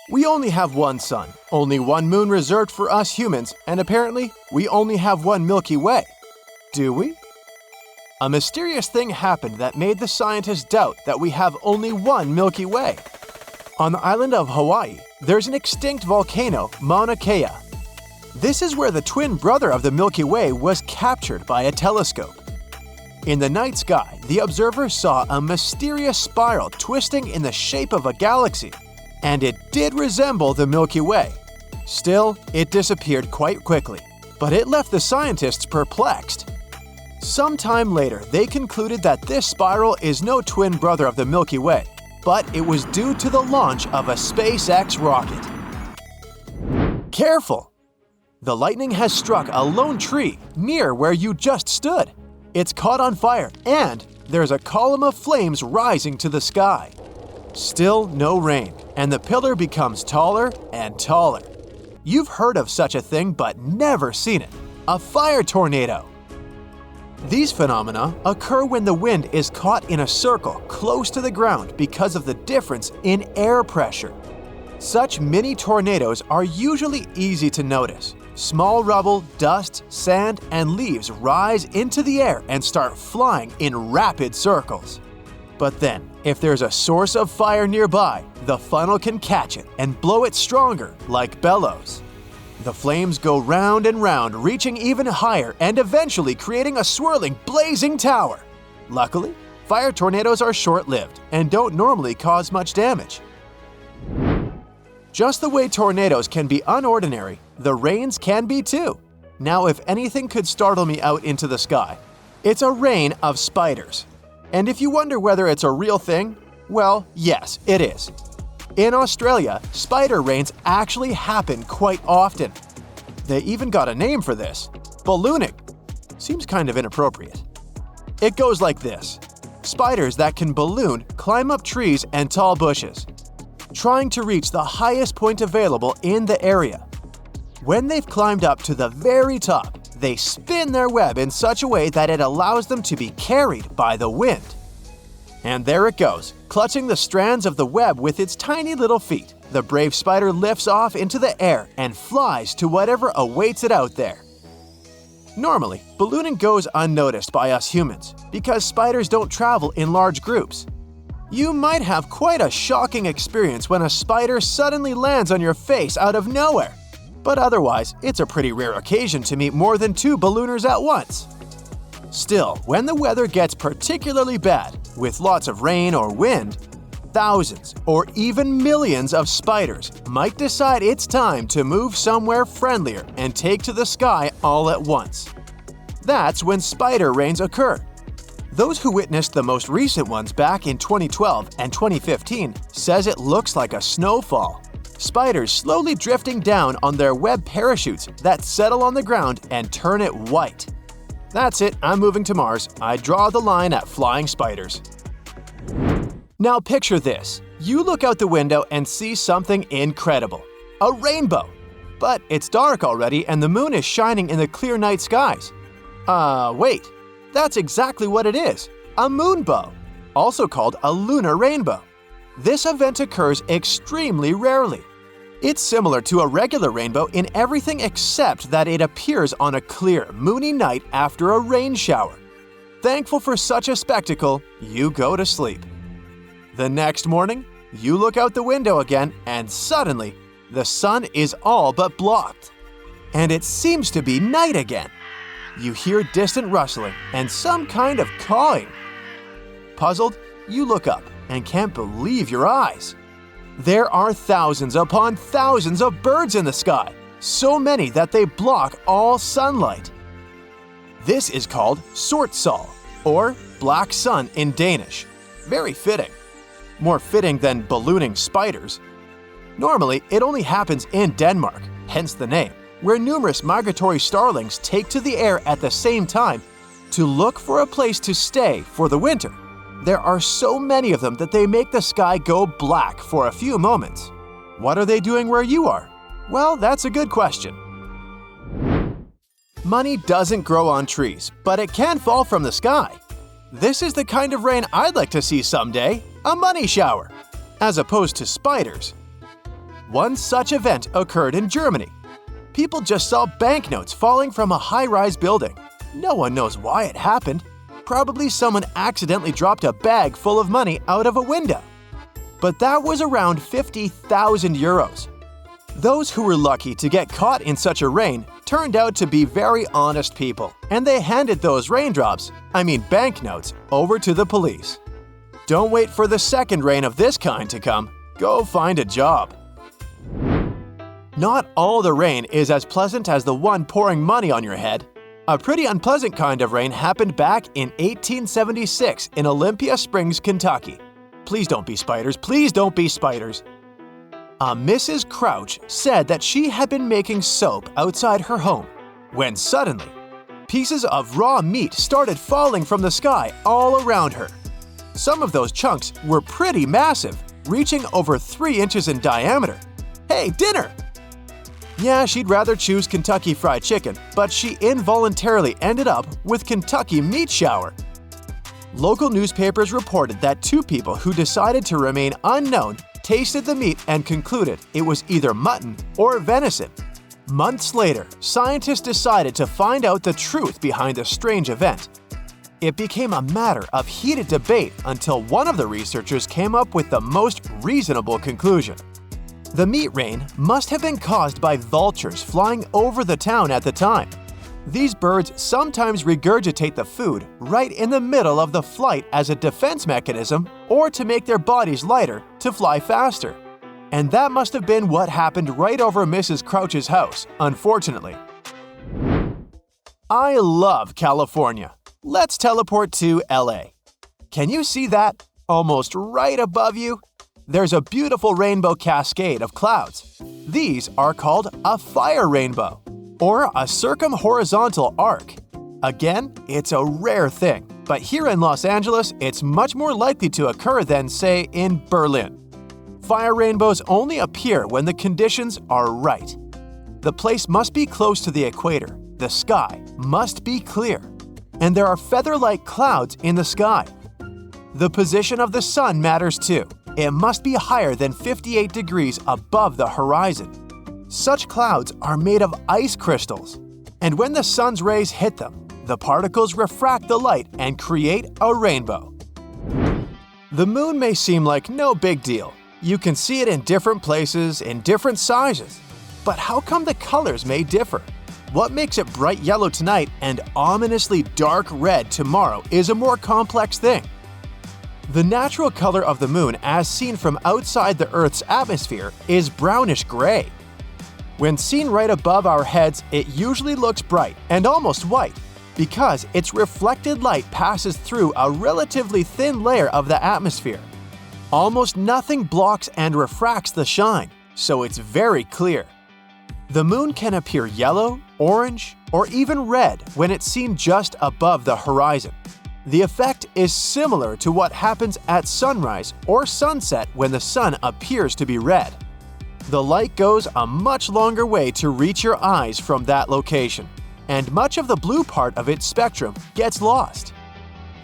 We only have one sun, only one moon reserved for us humans, and apparently, we only have one Milky Way. Do we? A mysterious thing happened that made the scientists doubt that we have only one Milky Way. On the island of Hawaii, there's an extinct volcano, Mauna Kea. This is where the twin brother of the Milky Way was captured by a telescope. In the night sky, the observers saw a mysterious spiral twisting in the shape of a galaxy, and it did resemble the Milky Way. Still, it disappeared quite quickly, but it left the scientists perplexed. Sometime later, they concluded that this spiral is no twin brother of the Milky Way, but it was due to the launch of a SpaceX rocket. Careful! The lightning has struck a lone tree near where you just stood. It's caught on fire, and there's a column of flames rising to the sky. Still no rain, and the pillar becomes taller and taller. You've heard of such a thing but never seen it. A fire tornado. These phenomena occur when the wind is caught in a circle close to the ground because of the difference in air pressure. Such mini tornadoes are usually easy to notice. Small rubble, dust, sand, and leaves rise into the air and start flying in rapid circles. But then, if there's a source of fire nearby, the funnel can catch it and blow it stronger, like bellows. The flames go round and round, reaching even higher and eventually creating a swirling, blazing tower. Luckily, fire tornadoes are short-lived and don't normally cause much damage. Just the way tornadoes can be unordinary, the rains can be too. Now, if anything could startle me out into the sky, it's a rain of spiders. And if you wonder whether it's a real thing, well, yes, it is. In Australia, spider rains actually happen quite often. They even got a name for this: ballooning. Seems kind of inappropriate. It goes like this. Spiders that can balloon climb up trees and tall bushes, trying to reach the highest point available in the area. When they've climbed up to the very top, they spin their web in such a way that it allows them to be carried by the wind. And there it goes, clutching the strands of the web with its tiny little feet. The brave spider lifts off into the air and flies to whatever awaits it out there. Normally, ballooning goes unnoticed by us humans because spiders don't travel in large groups. You might have quite a shocking experience when a spider suddenly lands on your face out of nowhere. But otherwise, it's a pretty rare occasion to meet more than 2 ballooners at once. Still, when the weather gets particularly bad, with lots of rain or wind, thousands or even millions of spiders might decide it's time to move somewhere friendlier and take to the sky all at once. That's when spider rains occur. Those who witnessed the most recent ones back in 2012 and 2015 says it looks like a snowfall. Spiders slowly drifting down on their web parachutes that settle on the ground and turn it white. That's it, I'm moving to Mars. I draw the line at flying spiders. Now picture this. You look out the window and see something incredible. A rainbow. But it's dark already and the moon is shining in the clear night skies. Wait. That's exactly what it is. A moonbow. Also called a lunar rainbow. This event occurs extremely rarely. It's similar to a regular rainbow in everything except that it appears on a clear, moony night after a rain shower. Thankful for such a spectacle, you go to sleep. The next morning, you look out the window again and suddenly, the sun is all but blocked. And it seems to be night again. You hear distant rustling and some kind of cawing. Puzzled, you look up and can't believe your eyes. There are thousands upon thousands of birds in the sky, so many that they block all sunlight. This is called sortsol, or black sun in Danish. Very fitting. More fitting than ballooning spiders. Normally, it only happens in Denmark, hence the name, where numerous migratory starlings take to the air at the same time to look for a place to stay for the winter. There are so many of them that they make the sky go black for a few moments. What are they doing where you are? Well, that's a good question. Money doesn't grow on trees, but it can fall from the sky. This is the kind of rain I'd like to see someday, a money shower, as opposed to spiders. One such event occurred in Germany. People just saw banknotes falling from a high-rise building. No one knows why it happened. Probably someone accidentally dropped a bag full of money out of a window. But that was around 50,000 euros. Those who were lucky to get caught in such a rain turned out to be very honest people, and they handed those banknotes, over to the police. Don't wait for the second rain of this kind to come. Go find a job. Not all the rain is as pleasant as the one pouring money on your head. A pretty unpleasant kind of rain happened back in 1876 in Olympia Springs, Kentucky. Please don't be spiders, please don't be spiders. A Mrs. Crouch said that she had been making soap outside her home when suddenly, pieces of raw meat started falling from the sky all around her. Some of those chunks were pretty massive, reaching over 3 inches in diameter. Hey, dinner! Yeah, she'd rather choose Kentucky Fried Chicken, but she involuntarily ended up with Kentucky Meat Shower. Local newspapers reported that 2 people who decided to remain unknown tasted the meat and concluded it was either mutton or venison. Months later, scientists decided to find out the truth behind the strange event. It became a matter of heated debate until one of the researchers came up with the most reasonable conclusion. The meat rain must have been caused by vultures flying over the town at the time. These birds sometimes regurgitate the food right in the middle of the flight as a defense mechanism or to make their bodies lighter to fly faster. And that must have been what happened right over Mrs. Crouch's house, unfortunately. I love California. Let's teleport to LA. Can you see that? Almost right above you? There's a beautiful rainbow cascade of clouds. These are called a fire rainbow, or a circumhorizontal arc. Again, it's a rare thing, but here in Los Angeles, it's much more likely to occur than, say, in Berlin. Fire rainbows only appear when the conditions are right. The place must be close to the equator, the sky must be clear, and there are feather-like clouds in the sky. The position of the sun matters too. It must be higher than 58 degrees above the horizon. Such clouds are made of ice crystals, and when the sun's rays hit them, the particles refract the light and create a rainbow. The moon may seem like no big deal. You can see it in different places, in different sizes. But how come the colors may differ? What makes it bright yellow tonight and ominously dark red tomorrow is a more complex thing. The natural color of the moon as seen from outside the Earth's atmosphere is brownish gray. When seen right above our heads, it usually looks bright and almost white because its reflected light passes through a relatively thin layer of the atmosphere. Almost nothing blocks and refracts the shine, so it's very clear. The moon can appear yellow, orange, or even red when it's seen just above the horizon. The effect is similar to what happens at sunrise or sunset when the sun appears to be red. The light goes a much longer way to reach your eyes from that location, and much of the blue part of its spectrum gets lost.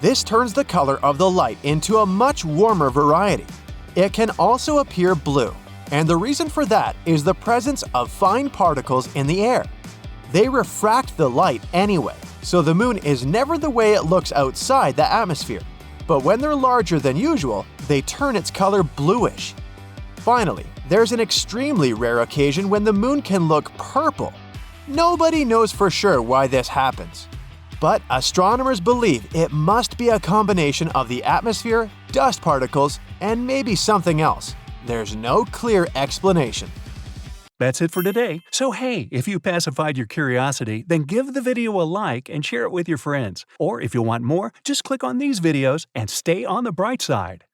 This turns the color of the light into a much warmer variety. It can also appear blue, and the reason for that is the presence of fine particles in the air. They refract the light anyway, so the moon is never the way it looks outside the atmosphere. But when they're larger than usual, they turn its color bluish. Finally, there's an extremely rare occasion when the moon can look purple. Nobody knows for sure why this happens. But astronomers believe it must be a combination of the atmosphere, dust particles, and maybe something else. There's no clear explanation. That's it for today. So hey, if you pacified your curiosity, then give the video a like and share it with your friends. Or if you want more, just click on these videos and stay on the bright side.